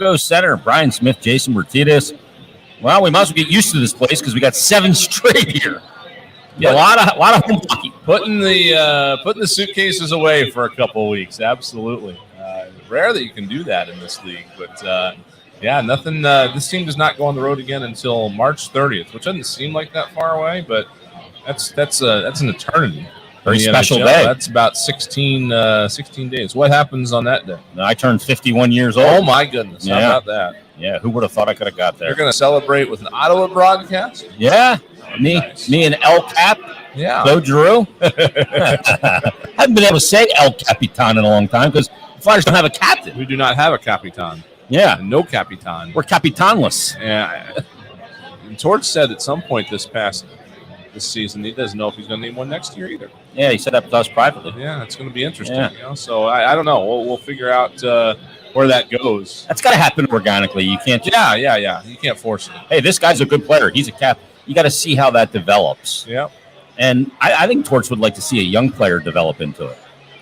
goes center. Brian Smith, Jason Martinez. Well, we might as well get used to this place because we got 7 straight here. Yeah, a lot of home hockey. Putting the suitcases away for a couple of weeks. Absolutely. Rare that you can do that in this league, but nothing. This team does not go on the road again until March 30th, which doesn't seem like that far away, but that's an eternity. Very special NHL. day. That's about 16 days. What happens on that day? I turned 51 years old. Oh my goodness! Yeah. How about that? Yeah, who would have thought I could have got there? You're going to celebrate with an Ottawa broadcast? Yeah, me and El Cap. Yeah. So Drew. I haven't been able to say El Capitan in a long time because the Flyers don't have a captain. We do not have a Capitan. Yeah. No Capitan. We're Capitanless. Yeah. Torch said at some point this season he doesn't know if he's going to name one next year either. Yeah, he said that to us privately. Yeah, it's going to be interesting. Yeah. So I don't know. We'll figure out where that goes. That's got to happen organically. You can't just... Yeah. You can't force it. Hey, this guy's a good player. He's a cap. You got to see how that develops. Yeah. And I think Torch would like to see a young player develop into it.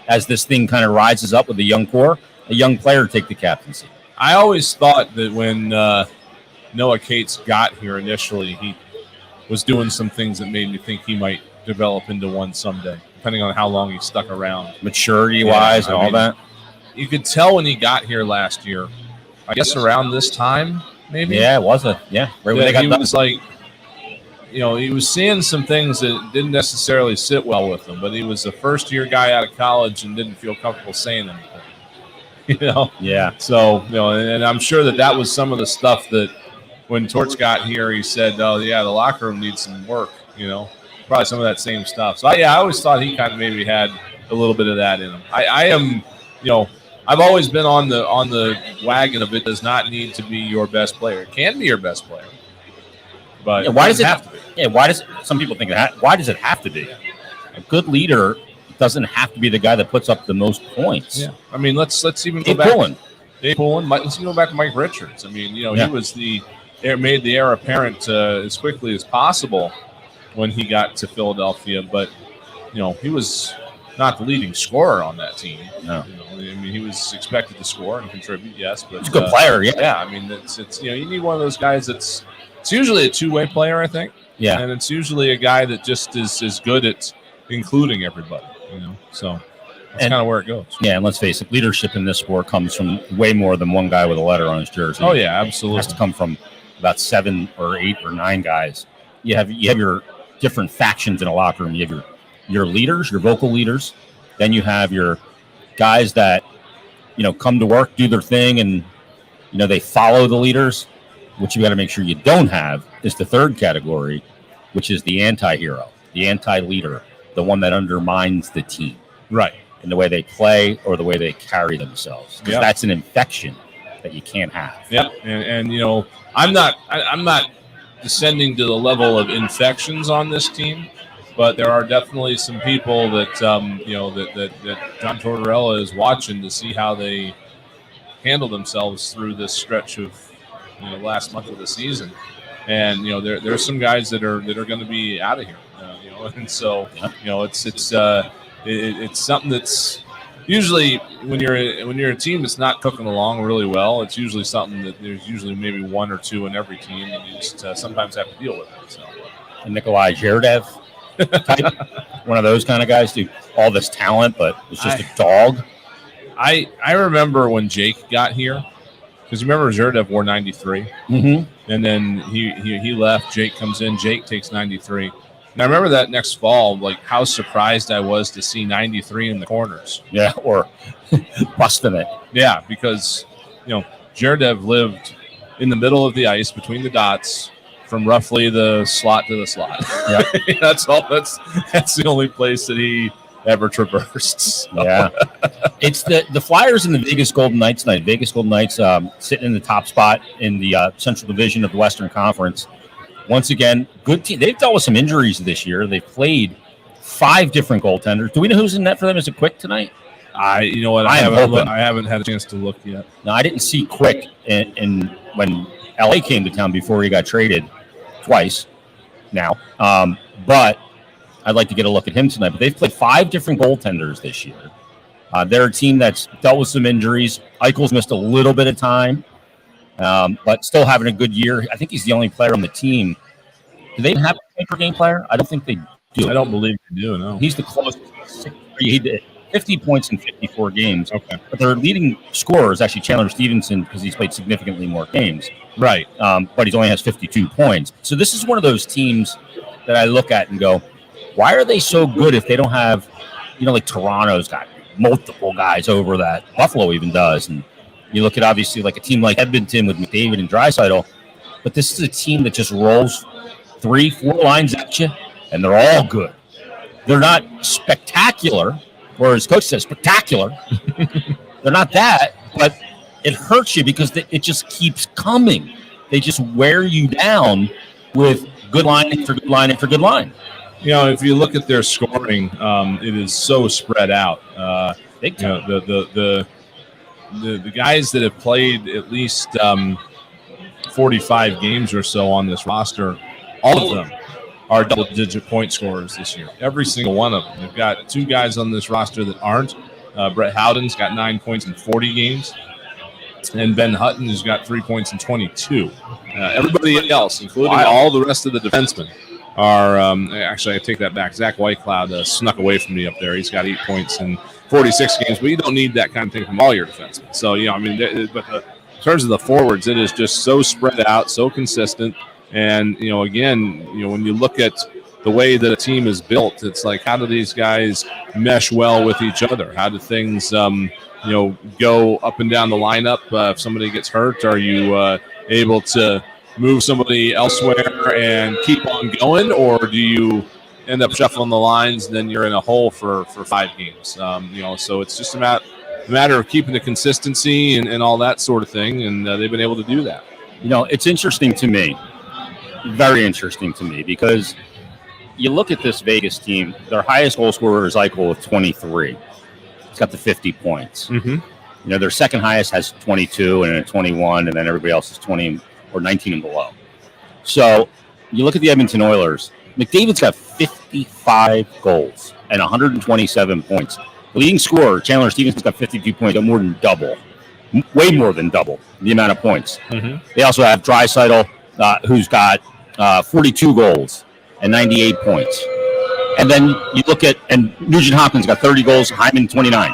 As this thing kind of rises up with the young core, a young player take the captaincy. I always thought that when Noah Cates got here initially, he was doing some things that made me think he might develop into one someday, depending on how long he stuck around. Maturity-wise and all that. You could tell when he got here last year, I guess around this time, maybe. Yeah, it was right when they got he done. was like, he was seeing some things that didn't necessarily sit well with him, but he was a first-year guy out of college and didn't feel comfortable saying anything. Yeah. So, and I'm sure that was some of the stuff that when Torch got here, he said, oh, yeah, the locker room needs some work, probably some of that same stuff. So, I always thought he kind of maybe had a little bit of that in him. I am, I've always been on the wagon of it does not need to be your best player. It can be your best player. But why does it have to be? Yeah, why does some people think why does it have to be? A good leader doesn't have to be the guy that puts up the most points. Yeah. I mean, let's even go Dave back. Pullen. Let's go back to Mike Richards. I mean, he was made the heir apparent as quickly as possible when he got to Philadelphia, but he was not the leading scorer on that team. No. He was expected to score and contribute, yes, but he's a good player. Yeah. Yeah. I mean, it's you need one of those guys it's usually a two-way player, I think. Yeah. And it's usually a guy that just is good at including everybody, So that's kind of where it goes. Yeah, and let's face it, leadership in this sport comes from way more than one guy with a letter on his jersey. Oh, yeah, absolutely. It has to come from about 7 or 8 or 9 guys. You have your different factions in a locker room. You have your leaders, your vocal leaders. Then you have your guys that, come to work, do their thing, and, they follow the leaders. What you got to make sure you don't have is the third category, which is the anti-hero, the anti-leader, the one that undermines the team. Right. In the way they play or the way they carry themselves. Because that's an infection that you can't have. Yeah. And I'm not descending to the level of infections on this team, but there are definitely some people that, that John Tortorella is watching to see how they handle themselves through this stretch of, last month of the season, and there's some guys that are going to be out of here, and so it's something that's usually when you're a team that's not cooking along really well. It's usually something that there's usually maybe 1 or 2 in every team, and you just sometimes have to deal with it. So, and Nikolai Zherdev type, one of those kind of guys, do all this talent, but it's just a dog. I remember when Jake got here. Because remember, Zherdev wore 93, and then he left. Jake comes in. Jake takes 93. And I remember that next fall, like how surprised I was to see 93 in the corners. Yeah, or busting it. Yeah, because Zherdev lived in the middle of the ice between the dots, from roughly the slot to the slot. Yeah, that's all. That's the only place that he ever traversed. So. Yeah, it's the Flyers and the Vegas Golden Knights tonight. Vegas Golden Knights sitting in the top spot in the Central Division of the Western Conference. Once again, good team. They've dealt with some injuries this year. They've played 5 different goaltenders. Do we know who's in net for them? Is it Quick tonight? You know what? I haven't had a chance to look yet. No, I didn't see Quick in when LA came to town before he got traded twice now. But I'd like to get a look at him tonight. But they've played 5 different goaltenders this year. They're a team that's dealt with some injuries. Eichel's missed a little bit of time. but still having a good year. I think he's the only player on the team. Do they have a per game player? I don't think they do. I don't believe they do. No, he's the closest. He did 50 points in 54 games. Okay, but their leading scorer is actually Chandler Stevenson because he's played significantly more games. Right. But he only has 52 points. So this is one of those teams that I look at and go, why are they so good if they don't have, like Toronto's got multiple guys over that. Buffalo even does. And you look at obviously like a team like Edmonton with McDavid and Draisaitl, but this is a team that just rolls 3-4 lines at you, and they're all good. They're not spectacular, or as Coach says, spectacular. They're not that, but it hurts you because it just keeps coming. They just wear you down with good line after good line after good line. If you look at their scoring, it is so spread out. Big time. The guys that have played at least 45 games or so on this roster, all of them are double-digit point scorers this year. Every single one of them. They've got 2 guys on this roster that aren't. Brett Howden's got 9 points in 40 games, and Ben Hutton has got 3 points in 22. Everybody else, including all the rest of the defensemen, are actually, I take that back. Zach Whitecloud snuck away from me up there. He's got 8 points in 46 games, but you don't need that kind of thing from all your defensemen. So, in terms of the forwards, it is just so spread out, so consistent. And, again, when you look at the way that a team is built, it's like, how do these guys mesh well with each other? How do things, go up and down the lineup? If somebody gets hurt, are you able to move somebody elsewhere and keep on going? Or do you end up shuffling the lines and then you're in a hole for 5 games? So it's just a matter of keeping the consistency and all that sort of thing. And they've been able to do that. It's interesting to me. Very interesting to me because you look at this Vegas team, their highest goal scorer is Eichel with 23. He's got the 50 points. Mm-hmm. Their second highest has 22 and then 21, and then everybody else is 20 or 19 and below. So you look at the Edmonton Oilers, McDavid's got 55 goals and 127 points. The leading scorer, Chandler Stevenson's got 52 points, more than double, way more than double the amount of points. Mm-hmm. They also have Draisaitl, who's got 42 goals and 98 points. And then you look at, and Nugent Hopkins got 30 goals, Hyman 29.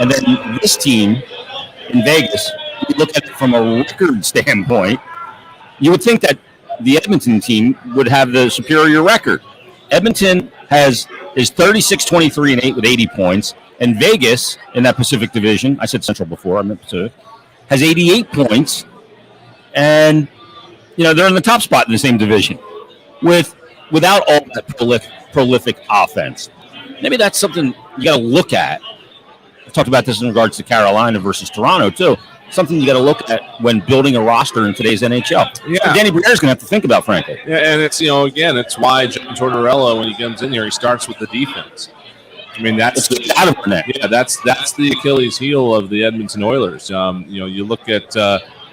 And then this team in Vegas, you look at it from a record standpoint, you would think that the Edmonton team would have the superior record. Edmonton is 36-23-8 with 80 points. And Vegas, in that Pacific Division, I said Central before, I meant Pacific, has 88 points. And they're in the top spot in the same division without all that prolific offense. Maybe that's something you got to look at. I talked about this in regards to Carolina versus Toronto, too. Something you got to look at when building a roster in today's NHL. Yeah. Danny Briere's going to have to think about, frankly. Yeah, and it's, again, it's why John Tortorella, when he comes in here, he starts with the defense. I mean, that's the Achilles heel of the Edmonton Oilers. You look at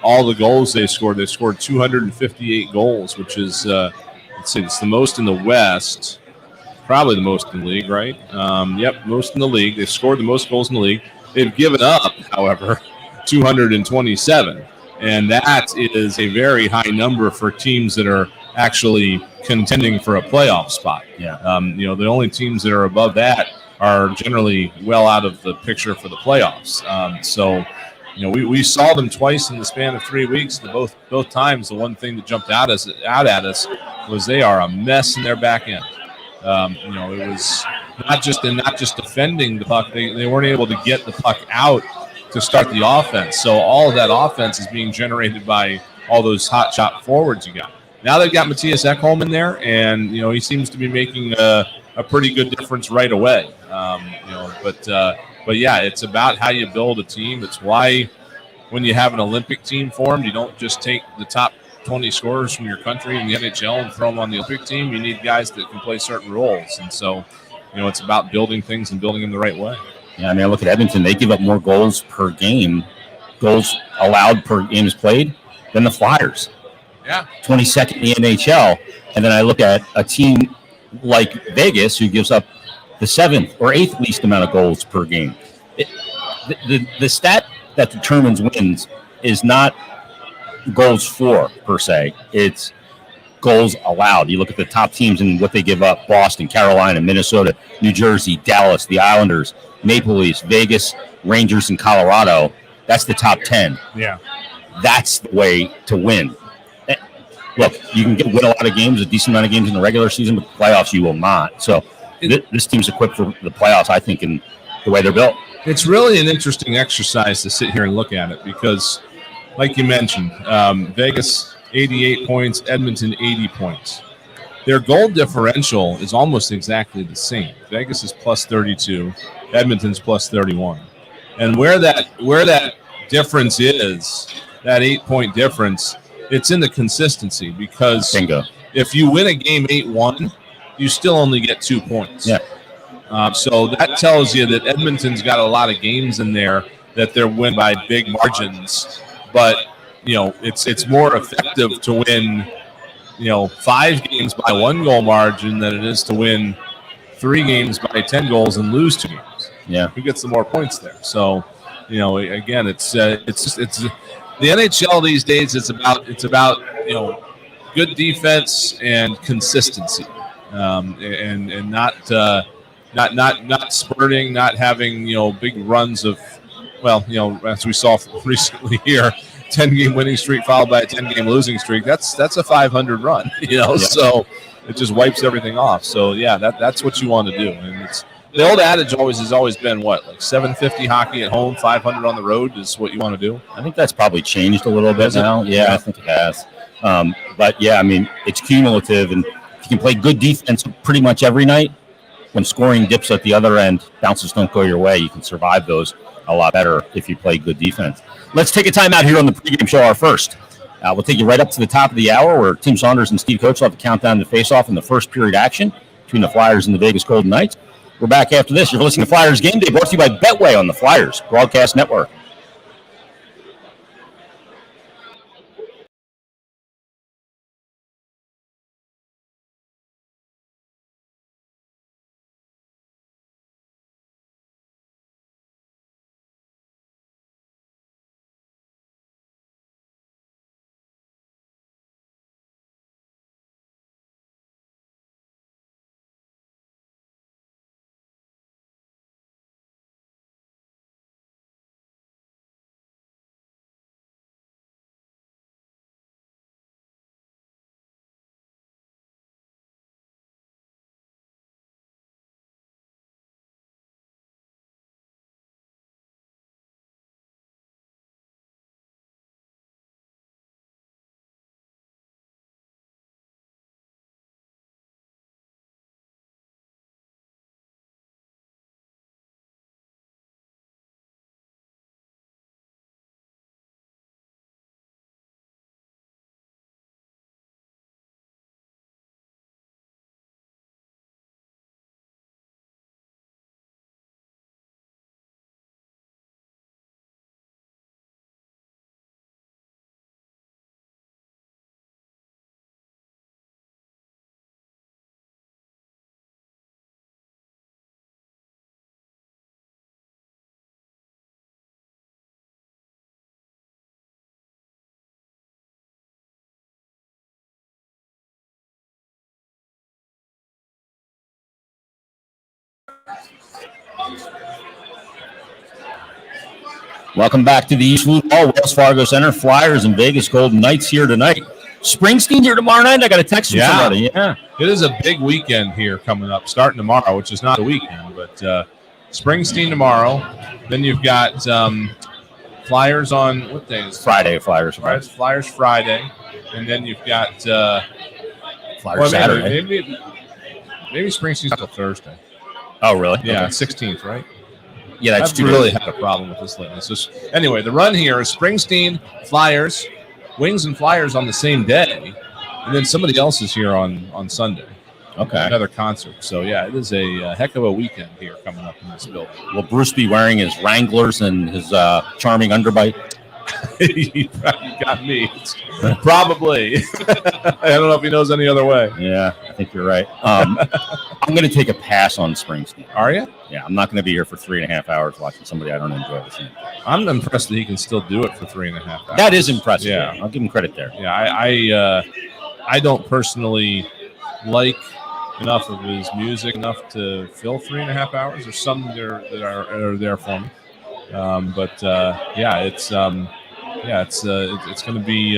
all the goals they scored. They scored 258 goals, which is, it's the most in the West, probably the most in the league, right? Yep, most in the league. They've scored the most goals in the league. They've given up, however, 227, and that is a very high number for teams that are actually contending for a playoff spot. Yeah. The only teams that are above that are generally well out of the picture for the playoffs. We saw them twice in the span of 3 weeks. Both times, the one thing that jumped out at us was they are a mess in their back end. It was not just defending the puck. They weren't able to get the puck out to start the offense. So all of that offense is being generated by all those hot shot forwards you got. Now they've got Matthias Ekholm in there, and he seems to be making a pretty good difference right away. But yeah, it's about how you build a team. It's why when you have an Olympic team formed, you don't just take the top 20 scorers from your country in the NHL and throw them on the Olympic team. You need guys that can play certain roles. And so, it's about building things and building them the right way. Yeah, I mean, I look at Edmonton. They give up more goals per game, goals allowed per games played, than the Flyers. Yeah. 22nd in the NHL. And then I look at a team like Vegas who gives up the 7th or 8th least amount of goals per game. The stat that determines wins is not goals for, per se. It's goals allowed. You look at the top teams and what they give up: Boston, Carolina, Minnesota, New Jersey, Dallas, the Islanders, Maple Leafs, Vegas, Rangers, and Colorado. That's the top 10. Yeah. That's the way to win. Look, you can win a lot of games, a decent amount of games in the regular season, but the playoffs you will not. So this team's equipped for the playoffs, I think, in the way they're built. It's really an interesting exercise to sit here and look at it because, like you mentioned, Vegas 88 points, Edmonton 80 points. Their goal differential is almost exactly the same. Vegas is plus 32, Edmonton's plus 31. And where that difference is, that 8-point difference, it's in the consistency because Bingo. If you win a game 8-1, you still only get 2 points. Yeah. So that tells you that Edmonton's got a lot of games in there that they're win by big margins. But, it's more effective to win, 5 games by 1 goal margin than it is to win 3 games by 10 goals and lose 2 games. Yeah. Who gets the more points there? So, again, it's the NHL these days. It's about good defense and consistency, and not spurting, not having big runs of, as we saw recently here, 10-game winning streak followed by a 10-game losing streak. That's a 500 run, Yeah. So it just wipes everything off. So yeah, that's what you want to do, and it's. The old adage has always been what, like 750 hockey at home, 500 on the road is what you want to do. I think that's probably changed a little bit now. Yeah, I think it has. But yeah, I mean, it's cumulative, and if you can play good defense pretty much every night, when scoring dips at the other end, bounces don't go your way, you can survive those a lot better if you play good defense. Let's take a time out here on the pregame show, our first. We'll take you right up to the top of the hour where Tim Saunders and Steve Coates will have to count down the face-off in the first period action between the Flyers and the Vegas Golden Knights. We're back after this. You're listening to Flyers Game Day, brought to you by Betway on the Flyers Broadcast Network. Welcome back to the Eastwood Hall, Wells Fargo Center. Flyers and Vegas Golden Knights here tonight. Springsteen here tomorrow night. I got a text from somebody. Yeah. It is a big weekend here coming up, starting tomorrow, which is not a weekend, but Springsteen tomorrow. Then you've got Flyers on, what day is it? Friday, Flyers Friday. And then you've got Flyers Saturday. Maybe Springsteen's until Thursday. Oh, really? Yeah, Okay. 16th, right? Yeah, that's I've really had a problem with this lately. So anyway, the run here is Springsteen, Flyers, Wings and Flyers on the same day, and then somebody else is here on Sunday. Okay. Another concert. So, yeah, it is a heck of a weekend here coming up in this building. Will Bruce be wearing his Wranglers and his charming underbite? You got me. Probably. I don't know if he knows any other way. Yeah, I think you're right. I'm going to take a pass on Springsteen. Are you? Yeah, I'm not going to be here for 3.5 hours watching somebody I don't enjoy listening to. I'm impressed that he can still do it for 3.5 hours. That is impressive. Yeah. I'll give him credit there. Yeah, I don't personally like enough of his music enough to fill 3.5 hours. There's some that are there for me. It's going to be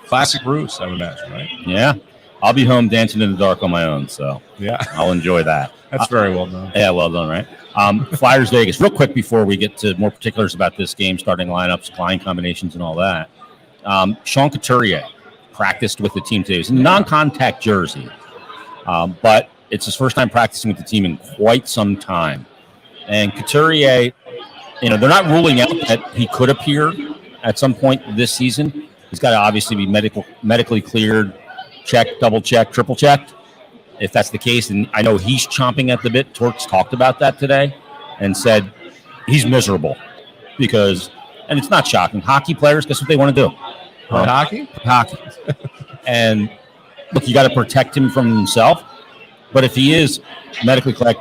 classic Bruce, I would imagine, right? Yeah. I'll be home dancing in the dark on my own, so yeah, I'll enjoy that. That's very well done. Yeah, well done, right? Flyers Vegas. Real quick before we get to more particulars about this game, starting lineups, line combinations, and all that. Sean Couturier practiced with the team today. It was a non-contact jersey, but it's his first time practicing with the team in quite some time. And Couturier, they're not ruling out that he could appear at some point this season. He's got to obviously be medically cleared, checked, double checked, triple checked. If that's the case, and I know he's chomping at the bit. Torts talked about that today and said he's miserable because, and it's not shocking. Hockey players, guess what they want to do? Hockey. And look, you got to protect him from himself. But if he is medically correct,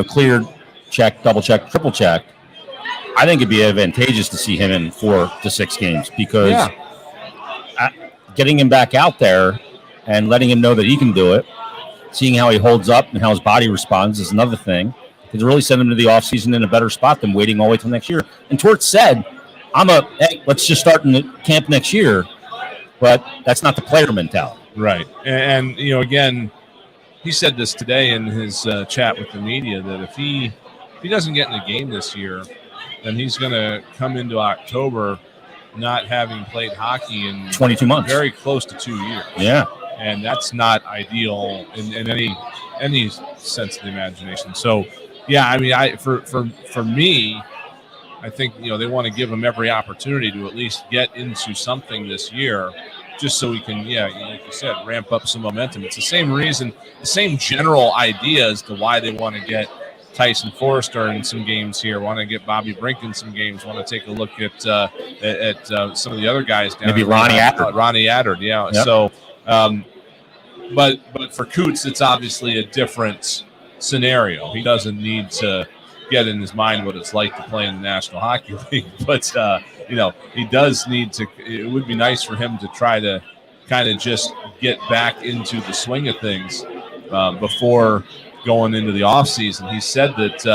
cleared, checked, double checked, triple checked, I think it'd be advantageous to see him in 4 to 6 games because getting him back out there and letting him know that he can do it, seeing how he holds up and how his body responds is another thing. Because really send him to the offseason in a better spot than waiting all the way till next year. And Torts said, hey, let's just start in the camp next year. But that's not the player mentality. Right. And again, he said this today in his chat with the media that if he doesn't get in the game this year, then he's going to come into October not having played hockey in 22 months, very close to 2 years. Yeah, and that's not ideal in any sense of the imagination. So, yeah, I mean, for me, I think they want to give him every opportunity to at least get into something this year, just so we can, like you said, ramp up some momentum. It's the same reason, the same general idea as to why they want to get Tyson Forrester in some games here, want to get Bobby Brink in some games, want to take a look at some of the other guys down. Maybe Ronnie Attard. Ronnie Attard, yeah. Yep. So, but for Coots, it's obviously a different scenario. He doesn't need to get in his mind what it's like to play in the National Hockey League, but he does need to. It would be nice for him to try to kind of just get back into the swing of things before going into the offseason. He said that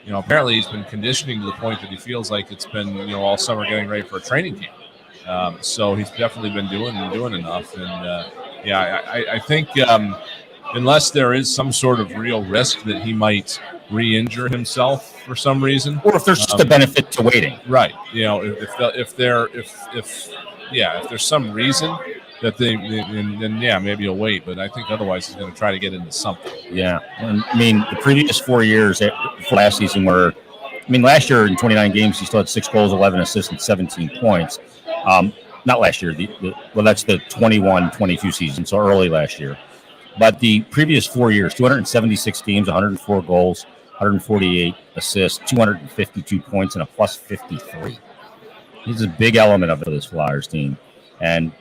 apparently he's been conditioning to the point that he feels like it's been all summer getting ready for a training camp. So he's definitely been doing enough. And I think unless there is some sort of real risk that he might re-injure himself for some reason, or if there's just a benefit to waiting, right? If there's some reason that then maybe he'll wait. But I think otherwise he's going to try to get into something. Yeah, and I mean the previous 4 years for last season were, last year in 29 games he still had 6 goals, 11 assists, and 17 points. Not last year. That's the 21-22 season, so early last year. But the previous 4 years, 276 games, 104 goals, 148 assists, 252 points, and a plus 53. He's a big element of this Flyers team. And,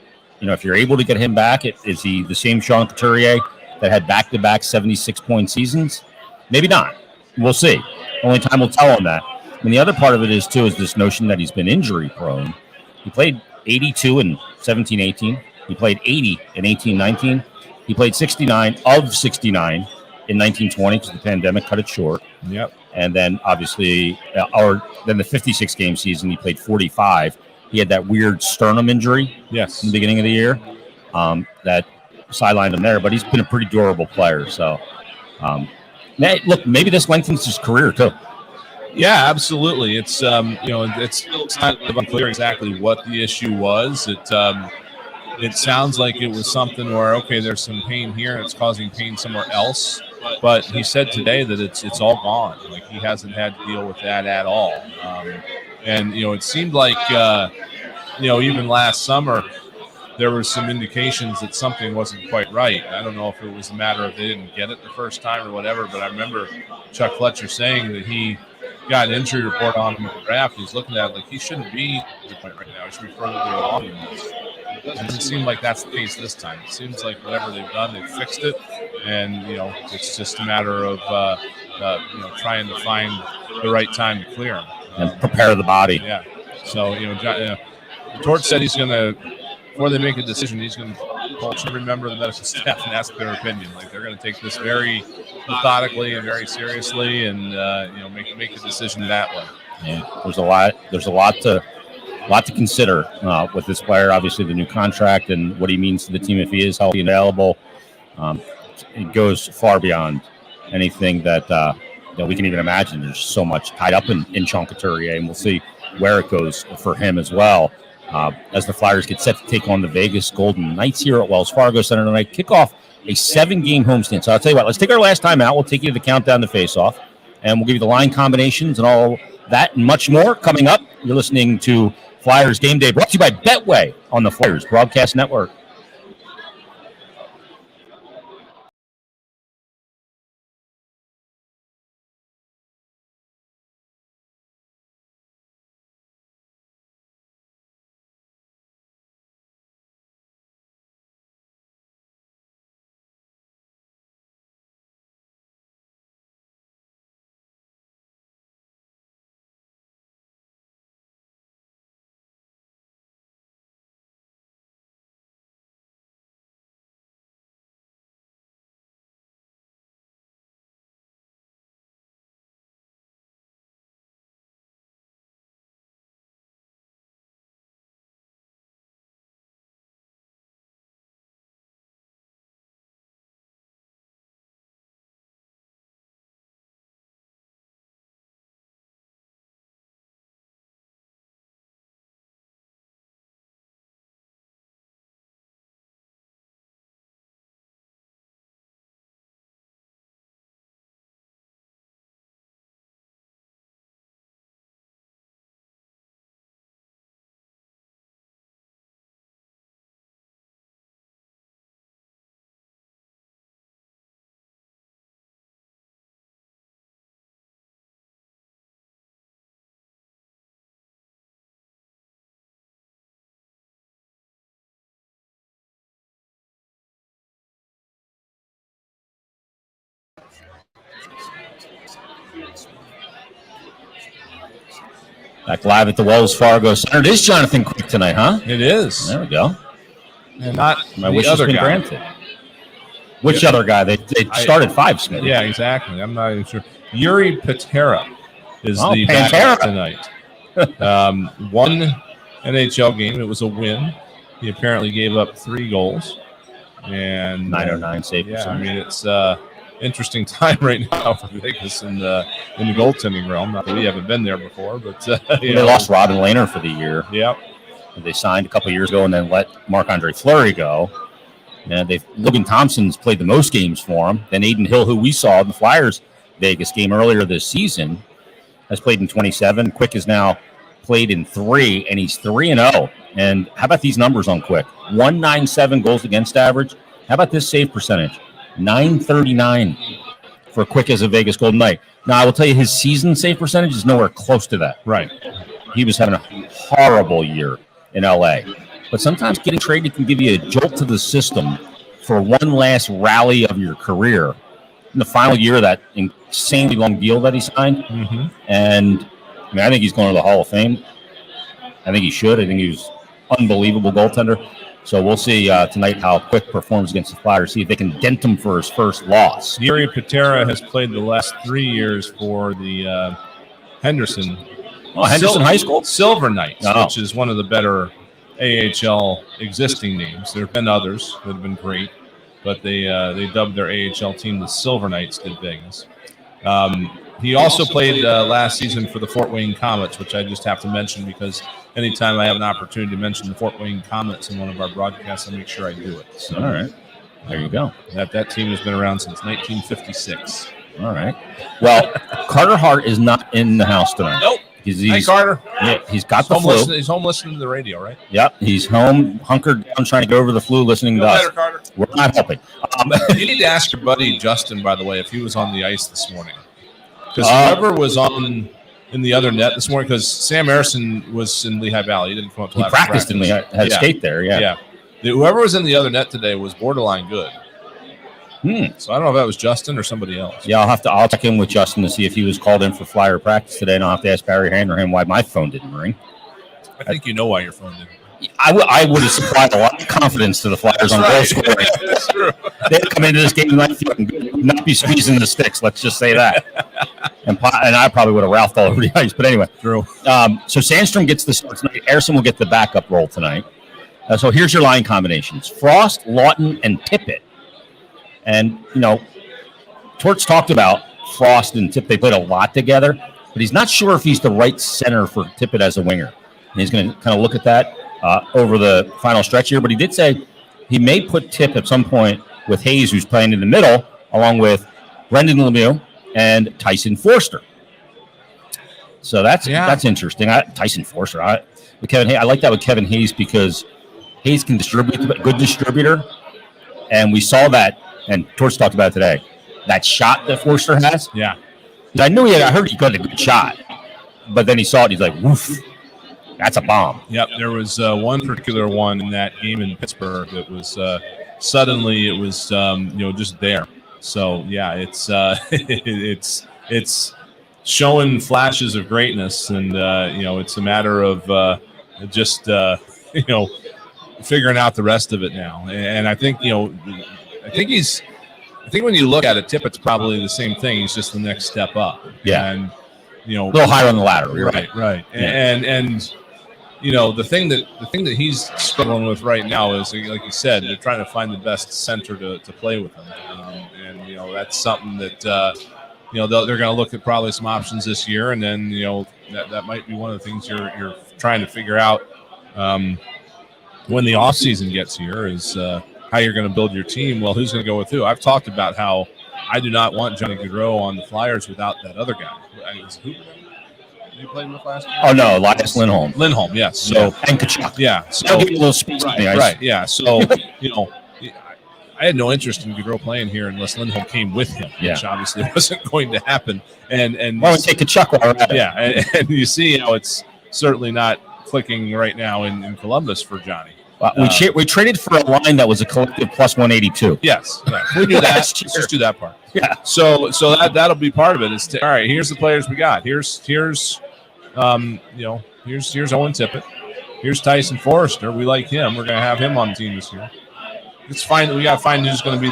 if you're able to get him back, is he the same Sean Couturier that had back-to-back 76-point seasons? Maybe not. We'll see. Only time will tell on that. And the other part of it is this notion that he's been injury-prone. He played 82 in 17-18. He played 80 in 18-19. He played 69 of 69 in 1920 because the pandemic cut it short. Yep. And then obviously, then the 56-game season, he played 45. He had that weird sternum injury in the beginning of the year that sidelined him there. But he's been a pretty durable player. So, look, maybe this lengthens his career too. Yeah, absolutely. It's it's not unclear exactly what the issue was. It sounds like it was something where there's some pain here and it's causing pain somewhere else. But he said today that it's all gone. Like he hasn't had to deal with that at all. And it seemed like even last summer there were some indications that something wasn't quite right. I don't know if it was a matter of they didn't get it the first time or whatever, but I remember Chuck Fletcher saying that he got an injury report on him in the draft. He's looking at it like he shouldn't be at the point right now. He should be further along in this. It doesn't seem like that's the case this time. It seems like whatever they've done, they've fixed it, and it's just a matter of trying to find the right time to clear him and prepare the body. Yeah. So George said he's going to, before they make a decision, he's going to call every member of the medical staff and ask their opinion. Like they're going to take this very methodically and very seriously, and make a decision that way. Yeah, there's a lot to consider with this player. Obviously, the new contract and what he means to the team if he is healthy and available. It goes far beyond anything that we can even imagine. There's so much tied up in Sean Couturier, and we'll see where it goes for him as well. As the Flyers get set to take on the Vegas Golden Knights here at Wells Fargo Center tonight, kick off a 7-game homestand. So I'll tell you what, let's take our last time out. We'll take you to the countdown to face-off, and we'll give you the line combinations and all that and much more coming up. You're listening to Flyers Game Day, brought to you by Betway on the Flyers Broadcast Network. Back live at the Wells Fargo Center. It is Jonathan Quick tonight, huh? It is. There we go. And not my wish has been granted. Which other guy? They started 5, Smith. Yeah, exactly. I'm not even sure. Yuri Patera is the backup tonight. One NHL game. It was a win. He apparently gave up 3 goals. And 909 save percentage. Yeah, I mean, it's interesting time right now for Vegas in the goaltending realm. Not that we haven't been there before, but they lost Robin Lehner for the year. Yep. They signed a couple years ago and then let Marc-Andre Fleury go. And Logan Thompson's played the most games for him. Then Aiden Hill, who we saw in the Flyers Vegas game earlier this season, has played in 27. Quick has now played in 3, and he's 3-0. And how about these numbers on Quick? 197 goals against average. How about this save percentage? 939 for Quick as a Vegas Golden Knight. Now, I will tell you his season save percentage is nowhere close to that. Right. He was having a horrible year in L.A. But sometimes getting traded can give you a jolt to the system for one last rally of your career. In the final year of that insanely long deal that he signed. Mm-hmm. And, I think he's going to the Hall of Fame. I think he should. I think he was unbelievable goaltender. So we'll see tonight how Quick performs against the Flyers, see if they can dent him for his first loss. Yuri Patera has played the last 3 years for the Henderson. Henderson High School? Silver Knights, which is one of the better AHL existing names. There have been others that have been great, but they dubbed their AHL team the Silver Knights, did Vegas. He also played last season for the Fort Wayne Comets, which I just have to mention because anytime I have an opportunity to mention the Fort Wayne Comets in one of our broadcasts, I make sure I do it. So, all right. There you go. That team has been around since 1956. All right. Well, Carter Hart is not in the house tonight. Nope. Hi, Carter. Yeah, he's got the flu. He's home listening to the radio, right? Yep. He's home, hunkered down, trying to get over the flu, listening to us. Carter. We're not helping. You need to ask your buddy Justin, by the way, if he was on the ice this morning. Because whoever was on in the other net this morning? Because Sam Harrison was in Lehigh Valley. He didn't come up to He practiced in Lehigh, had a skate there, yeah. Whoever was in the other net today was borderline good. So I don't know if that was Justin or somebody else. Yeah, I'll check in with Justin to see if he was called in for Flyer practice today, and I'll have to ask Barry Handerham why my phone didn't ring. I think you know why your phone didn't. I would have supplied a lot of confidence to the Flyers on goal scoring. That's true. They'd come into this game not be squeezing the sticks. Let's just say that. And I probably would have ralphed all over the ice. But anyway, true. So Sandstrom gets the start tonight. Harrison will get the backup role tonight. So here's your line combinations: Frost, Lawton, and Tippett. And Torts talked about Frost and Tippett. They played a lot together, but he's not sure if he's the right center for Tippett as a winger. And he's going to kind of look at that over the final stretch here, but he did say he may put Tip at some point with Hayes, who's playing in the middle, along with Brendan Lemieux and Tyson Forster. So that's interesting. Tyson Forster. I like that with Kevin Hayes because Hayes can distribute, good distributor, and we saw that, and Torch talked about it today, that shot that Forster has. Yeah. I heard he got a good shot, but then he saw it, he's like, woof. That's a bomb. Yep, there was one particular one in that game in Pittsburgh that was suddenly it was just there. So yeah, it's it's showing flashes of greatness, and it's a matter of just figuring out the rest of it now. And I think I think when you look at it, Tippett's probably the same thing. He's just the next step up. Yeah, and a little higher on the ladder. Right. Yeah. And the thing that he's struggling with right now is, like you said, they're trying to find the best center to play with him, and that's something that they're going to look at probably some options this year, and then that might be one of the things you're trying to figure out when the off season gets here is how you're going to build your team. Well, who's going to go with who? I've talked about how I do not want Johnny Gaudreau on the Flyers without that other guy. Who you played with last year? Oh no, Elias Lindholm. Lindholm, yes. So and Kachuk. Yeah. So he'll give you a little space on the ice. Right. Yeah. So I had no interest in Gaudreau playing here unless Lindholm came with him, which obviously wasn't going to happen. And why don't we take Kachuk while we're at it? Yeah, and you see how it's certainly not clicking right now in Columbus for Johnny. We traded for a line that was a collective plus 182. Yes, we knew that. Let's just do that part. Yeah. So that'll be part of it. Is all right. Here's the players we got. Here's Owen Tippett. Here's Tyson Forrester. We like him. We're going to have him on the team this year. It's fine. We got to find who's going to be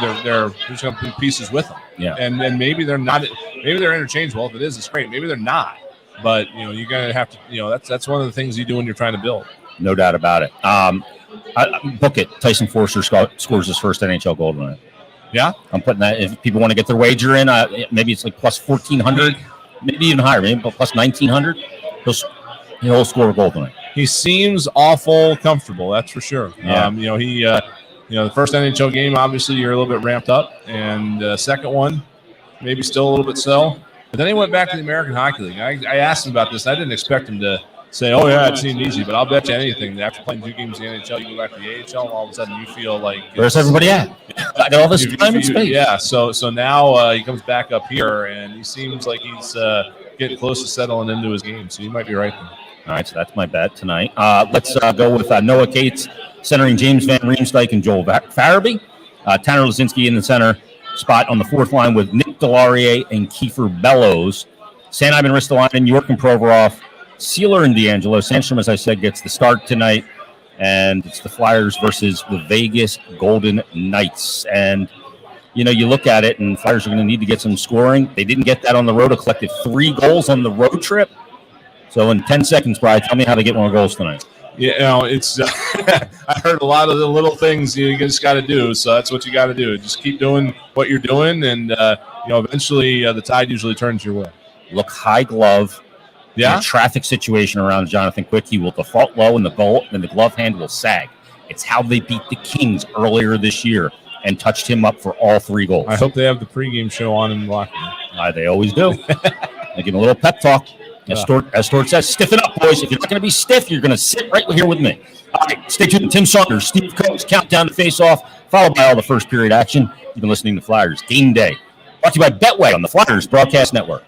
who's going to be pieces with them. Yeah. And maybe they're not. Maybe they're interchangeable. If it is, it's great. Maybe they're not. But you're going to have to. That's one of the things you do when you're trying to build. No doubt about it. Book it. Tyson Forster scores his first NHL goal tonight. Yeah, I'm putting that. If people want to get their wager in, maybe it's like plus 1,400, maybe even higher, maybe plus 1,900. He'll score a goal tonight. He seems awful comfortable. That's for sure. Yeah. The first NHL game, obviously, you're a little bit ramped up, and the second one, maybe still a little bit slow. But then he went back to the American Hockey League. I asked him about this. I didn't expect him to say, "Oh yeah, it seemed easy," but I'll bet you anything that after playing 2 games in the NHL, you go back to the AHL, and all of a sudden you feel like where's everybody at? I got all this time and space. Yeah, so now he comes back up here, and he seems like he's getting close to settling into his game. So you might be right there. All right, so that's my bet tonight. Let's go with Noah Cates centering James Van Riemsdyk and Joel Farabee. Tanner Lazinski in the center spot on the fourth line with Nick Delaurier and Kiefer Bellows. Sanheim and Ristolainen, York and Provorov, Sealer and D'Angelo. Sandstrom, as I said, gets the start tonight, and it's the Flyers versus the Vegas Golden Knights. And, you look at it, and Flyers are going to need to get some scoring. They didn't get that on the road. A collective 3 goals on the road trip. So in 10 seconds, Brian, tell me how to get more goals tonight. Yeah, it's I heard a lot of the little things you just got to do, so that's what you got to do. Just keep doing what you're doing, and eventually the tide usually turns your way. Look high glove. Yeah. The traffic situation around Jonathan Quick, he will default low, and the glove hand will sag. It's how they beat the Kings earlier this year and touched him up for all 3 goals. I hope they have the pregame show on in the locker room. They always do. They give him a little pep talk. As Stort says, stiffen up, boys. If you're not going to be stiff, you're going to sit right here with me. All right, stay tuned. Tim Saunders, Steve Coates, countdown to face-off, followed by all the first period action. You've been listening to Flyers Game Day. Brought to you by Betway on the Flyers Broadcast Network.